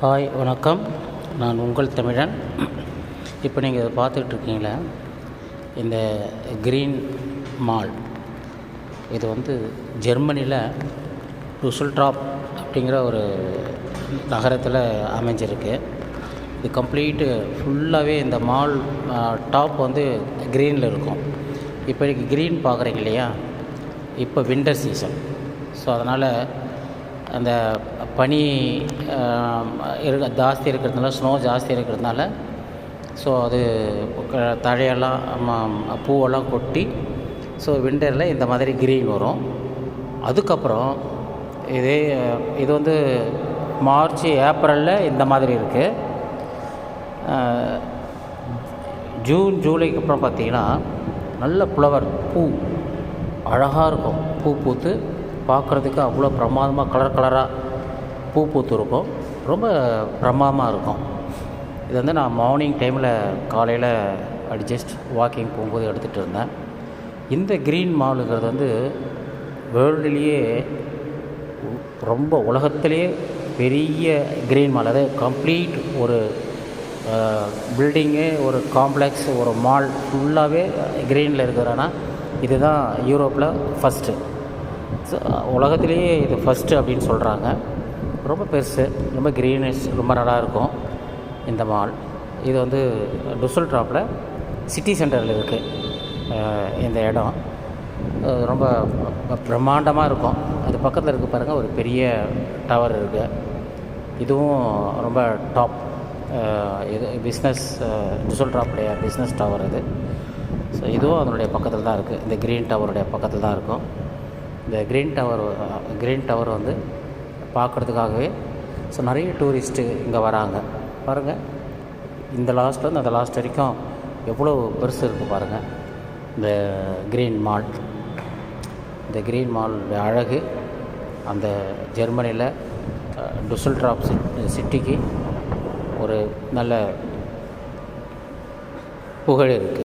Hi வணக்கம். நான் உங்கள் தமிழன். இப்போ நீங்கள் பார்த்துட்ருக்கீங்களா இந்த க்ரீன் மால். இது வந்து ஜெர்மனியில் டுசல்டார்ஃப் அப்படிங்கிற ஒரு நகரத்தில் அமைஞ்சிருக்கு. இது கம்ப்ளீட்டு ஃபுல்லாகவே இந்த மால் டாப் வந்து க்ரீனில் இருக்கும். இப்போ இன்றைக்கி க்ரீன் பார்க்குறீங்க இல்லையா, இப்போ வின்டர் சீசன். ஸோ அதனால் அந்த பனி ஜாஸ்தி இருக்கிறதுனால, ஸ்னோ ஜாஸ்தி இருக்கிறதுனால, ஸோ அது தழையெல்லாம் பூவெல்லாம் கொட்டி, ஸோ விண்டரில் இந்த மாதிரி க்ரீன் வரும். அதுக்கப்புறம் இது வந்து மார்ச் ஏப்ரலில் இந்த மாதிரி இருக்குது. ஜூன் ஜூலைக்கு அப்புறம் பார்த்திங்கன்னா நல்ல ஃப்ளவர் பூ அழகாக இருக்கும். பூ பூத்து பார்க்குறதுக்கு அவ்வளோ பிரமாதமாக கலர் கலராக பூ பூத்து இருக்கும். ரொம்ப பிரமாதமாக இருக்கும். இது வந்து நான் மார்னிங் டைமில் காலையில் ஜஸ்ட் வாக்கிங் போகும்போது எடுத்துகிட்டு இருந்தேன். இந்த க்ரீன் மாலுங்கிறது வந்து வேர்ல்டுலேயே ரொம்ப உலகத்திலேயே பெரிய க்ரீன் மால். அதாவது கம்ப்ளீட் ஒரு பில்டிங்கு, ஒரு காம்ப்ளெக்ஸ், ஒரு மால் ஃபுல்லாகவே க்ரீனில் இருக்கிறன்னா இதுதான் யூரோப்பில் ஃபஸ்ட்டு. ஸோ உலகத்திலேயே இது ஃபஸ்ட்டு அப்படின்னு சொல்கிறாங்க. ரொம்ப பெருசு, ரொம்ப க்ரீனிஷ், ரொம்ப நல்லா இருக்கும் இந்த மால். இது வந்து டுசல்டார்ஃபில் சிட்டி சென்டரில் இருக்குது இந்த இடம். ரொம்ப பிரம்மாண்டமாக இருக்கும். அது பக்கத்தில் இருக்க பாருங்கள், ஒரு பெரிய டவர் இருக்குது. இதுவும் ரொம்ப டாப் இது பிஸ்னஸ், டுசல்டார்ஃபுடைய பிஸ்னஸ் டவர் இது. ஸோ இதுவும் அதனுடைய பக்கத்தில் தான் இருக்குது. இந்த க்ரீன் டவருடைய பக்கத்தில் தான் இருக்கும். இந்த க்ரீன் டவர் வந்து பார்க்குறதுக்காகவே ஸோ நிறைய டூரிஸ்ட்டு இங்கே வராங்க. பாருங்கள், இந்த லாஸ்ட்லேருந்து அந்த லாஸ்ட் வரைக்கும் எவ்வளோ பெருசு இருக்குது பாருங்கள் இந்த க்ரீன் மால். இந்த க்ரீன் மால் அழகு அந்த ஜெர்மனியில் டுசல்டார்ஃப் சிட்டிக்கு ஒரு நல்ல புகழ் இருக்குது.